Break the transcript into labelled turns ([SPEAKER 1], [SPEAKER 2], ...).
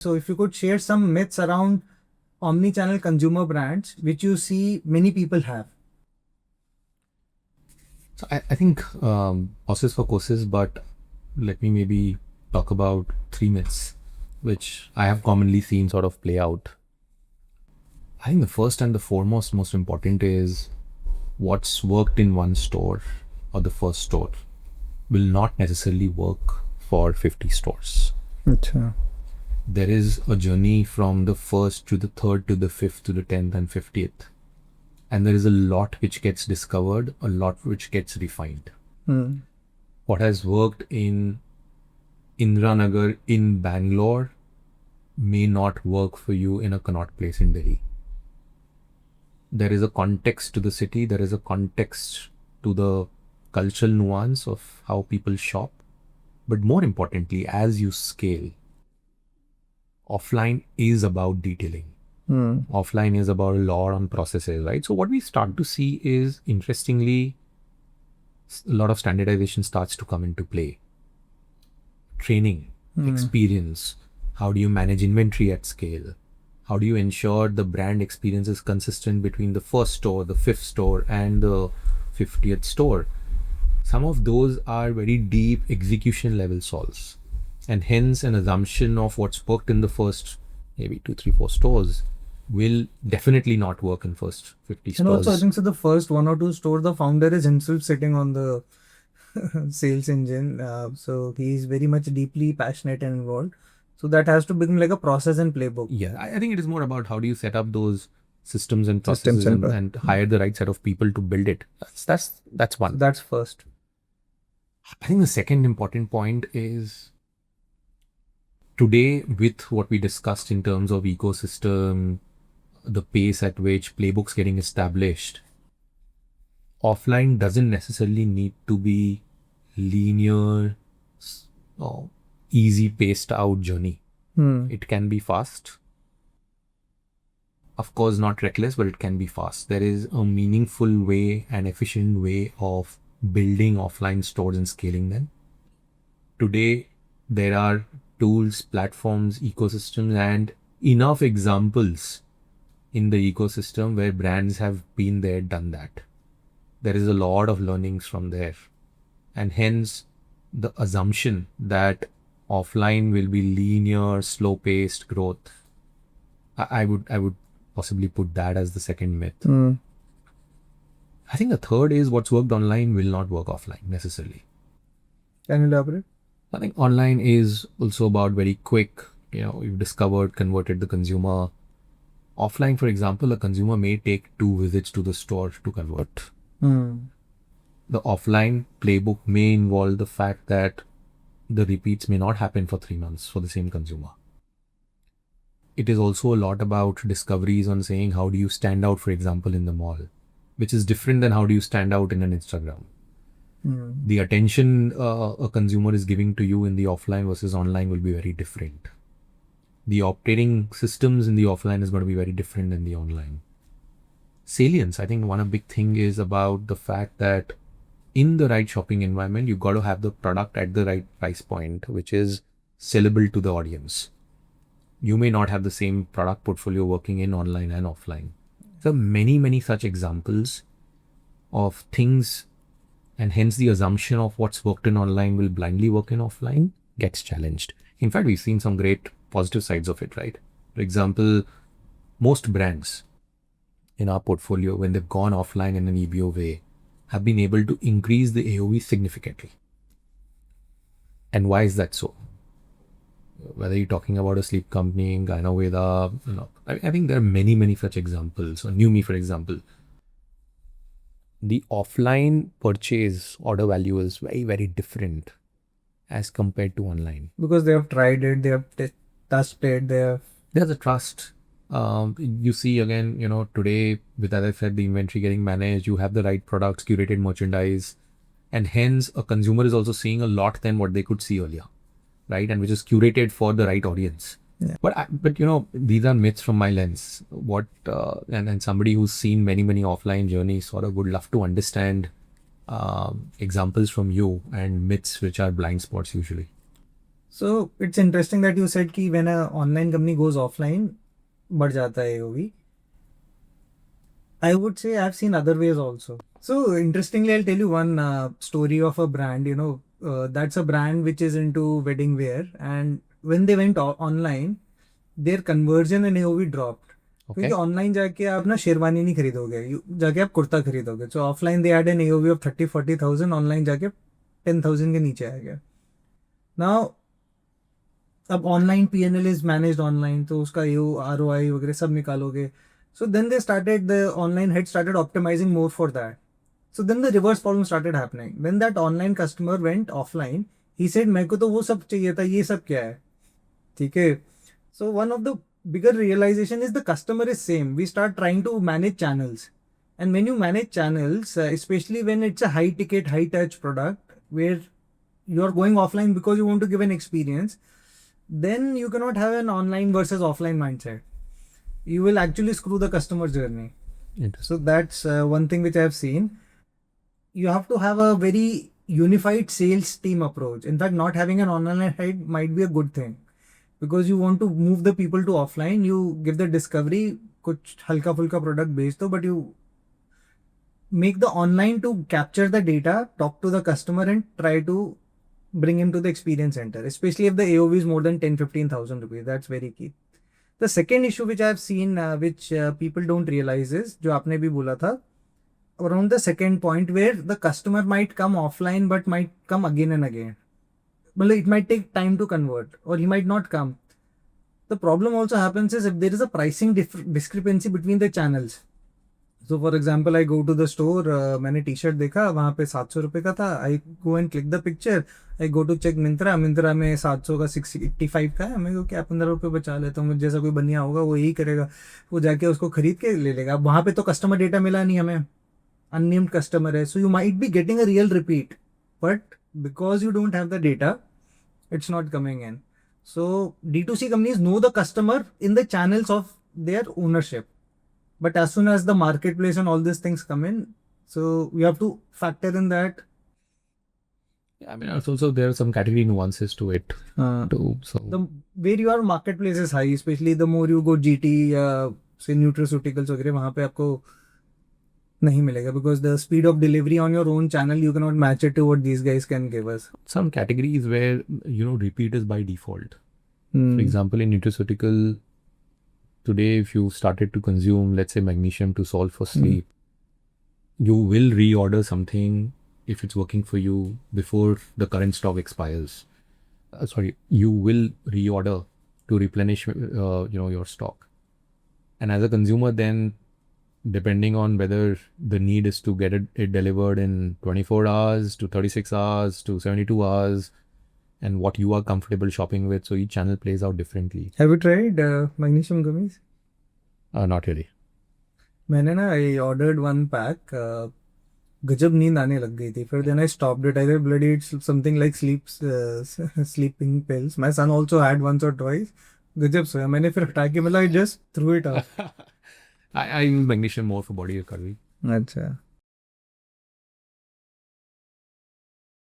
[SPEAKER 1] So if you could share some myths around omni-channel consumer brands, which you see many people have.
[SPEAKER 2] So I think horses for courses, but let me maybe talk about 3 myths, which I have commonly seen sort of play out. I think the first and the foremost, most important is what's worked in one store or the first store will not necessarily work for 50 stores.
[SPEAKER 1] Achha.
[SPEAKER 2] There is a journey from the first to the third to the fifth to the 10th and 50th. And there is a lot which gets discovered, a lot which gets refined. What has worked in Indranagar in Bangalore may not work for you in a Connaught Place in Delhi. There is a context to the city, there is a context to the cultural nuance of how people shop. But more importantly, as you scale, offline is about detailing. Offline is about a lot on processes, right? So what we start to see is, interestingly, a lot of standardization starts to come into play. Training, experience, how do you manage inventory at scale? How do you ensure the brand experience is consistent between the first store, the fifth store, and the 50th store? Some of those are very deep execution level solves. And hence an assumption of what's worked in the first maybe 2, 3, 4 stores will definitely not work in first 50
[SPEAKER 1] And
[SPEAKER 2] stores.
[SPEAKER 1] also, I think so the first 1 or 2 stores, the founder is himself sitting on the sales engine. So he's very much deeply passionate and involved. So that has to become like a process and playbook.
[SPEAKER 2] Yeah, I think it is more about how do you set up those systems and
[SPEAKER 1] Systems
[SPEAKER 2] processes
[SPEAKER 1] and
[SPEAKER 2] and hire the right set of people to build it. That's one.
[SPEAKER 1] So that's first.
[SPEAKER 2] I think the second important point is today, with what we discussed in terms of ecosystem, the pace at which playbooks getting established, offline doesn't necessarily need to be linear or easy paced out journey. It can be fast. Of course, not reckless, but it can be fast. There is a meaningful way and efficient way of building offline stores and scaling them. Today, there are tools, platforms, ecosystems, and enough examples in the ecosystem where brands have been there, done that. There is a lot of learnings from there. And hence, the assumption that offline will be linear, slow-paced growth, I would possibly put that as the second myth. I think the third is what's worked online will not work offline necessarily.
[SPEAKER 1] Can you elaborate?
[SPEAKER 2] I think online is also about very quick, you've discovered, converted the consumer. Offline, for example, a consumer may take 2 visits to the store to convert. The offline playbook may involve the fact that the repeats may not happen for 3 months for the same consumer. It is also a lot about discoveries on saying how do you stand out, for example, in the mall, which is different than how do you stand out in an Instagram. The attention a consumer is giving to you in the offline versus online will be very different. The operating systems in the offline is going to be very different than the online. Salience, I think one big thing is about the fact that in the right shopping environment, you've got to have the product at the right price point, which is sellable to the audience. You may not have the same product portfolio working in online and offline. So many such examples of things, and hence the assumption of what's worked in online will blindly work in offline gets challenged. In fact, we've seen some great positive sides of it, right? For example, most brands in our portfolio, when they've gone offline in an EBO way, have been able to increase the AOV significantly. And why is that so? Whether you're talking about a sleep company, Gynoveda, I think there are many such examples. Or Numi, for example. The offline purchase order value is very different as compared to online.
[SPEAKER 1] Because they have tried it, they have touched it,
[SPEAKER 2] there's a trust. You see again, today with, as I said, the inventory getting managed, you have the right products, curated merchandise, and hence a consumer is also seeing a lot than what they could see earlier, right? And which is curated for the right audience.
[SPEAKER 1] Yeah.
[SPEAKER 2] But these are myths from my lens. And somebody who's seen many offline journeys sort of would love to understand examples from you and myths which are blind spots usually.
[SPEAKER 1] So it's interesting that you said कि when a online company goes offline, बढ़ जाता है AOV. I would say I've seen other ways also. So interestingly, I'll tell you one story of a brand. That's a brand which is into wedding wear, and when they went online, their conversion and AOV dropped. क्योंकि online जाके आप ना शेरवानी नहीं खरीदोगे, जाके आप कुर्ता खरीदोगे. So offline they had an AOV of 30-40,000, online जाके 10,000 के नीचे आ गया. Now अब online PNL is managed online, तो उसका ROI वगैरह सब निकालोगे. So then the online head started optimizing more for that. So then the reverse problem started happening. When that online customer went offline, he said, मेरे को तो वो सब चाहिए था, ये सब क्या है? ठीक है. So one of the bigger realization is the customer is same. We start trying to manage channels. And when you manage channels, especially when it's a high ticket, high touch product, where you're going offline because you want to give an experience, then you cannot have an online versus offline mindset. You will actually screw the customer journey. So that's one thing which I have seen. You have to have a very unified sales team approach. In fact, not having an online head might be a good thing, because you want to move the people to offline. You give the discovery, कुछ हल्का फुल्का product बेच दो, but you make the online to capture the data, talk to the customer and try to bring him to the experience center, especially if the AOV is more than 10-15,000 rupees. That's very key. The second issue which I have seen, which people don't realize, is जो आपने भी बोला था, around the second point, where the customer might come offline but might come again and again. Well, it might take time to convert, or he might not come. The problem also happens is if there is a pricing discrepancy between the channels. So for example, I go to the store, मैंने T-shirt देखा, वहाँ पे 700 रुपये का था. I go and click the picture. I go to check Myntra में 700 का 685 का है. मैं को क्या 15 रुपये बचा लेता हूँ. मुझे जैसा कोई बनिया होगा वो यही करेगा, वो जाके उसको खरीद के ले लेगा. वहाँ पे तो कस्टमर डेटा मिला नहीं हमें, unnamed customer है. So you might be getting a real repeat, but because you don't have the data, it's not coming in. So D2C companies know the customer in the channels of their ownership. But as soon as the marketplace and all these things come in, so we have to factor in that.
[SPEAKER 2] Yeah, I mean, also there are some category nuances to it too. So
[SPEAKER 1] where your marketplace is high, especially the more you go GT, say nutraceuticals वगैरह, वहाँ पे आपको नहीं मिलेगा, because the speed of delivery on your own channel, you cannot match it to what these guys can give us.
[SPEAKER 2] Some categories where repeat is by default. For example, in nutraceutical, today if you started to consume, let's say, magnesium to solve for sleep, you will reorder something if it's working for you before the current stock expires. You will reorder to replenish your stock. And as a consumer, then depending on whether the need is to get it delivered in 24 hours to 36 hours to 72 hours, and what you are comfortable shopping with. So each channel plays out differently.
[SPEAKER 1] Have you tried magnesium gummies?
[SPEAKER 2] Not really.
[SPEAKER 1] मैंने ना I ordered one pack. गजब नींद आने लग गई थी. फिर then I stopped it. I said, bloody, it's something like sleeping pills. My son also had once or twice. गजब सोया. मैंने फिर हटा के, मतलब I just threw it out.
[SPEAKER 2] I use magnesium more for body recovery.
[SPEAKER 1] अच्छा.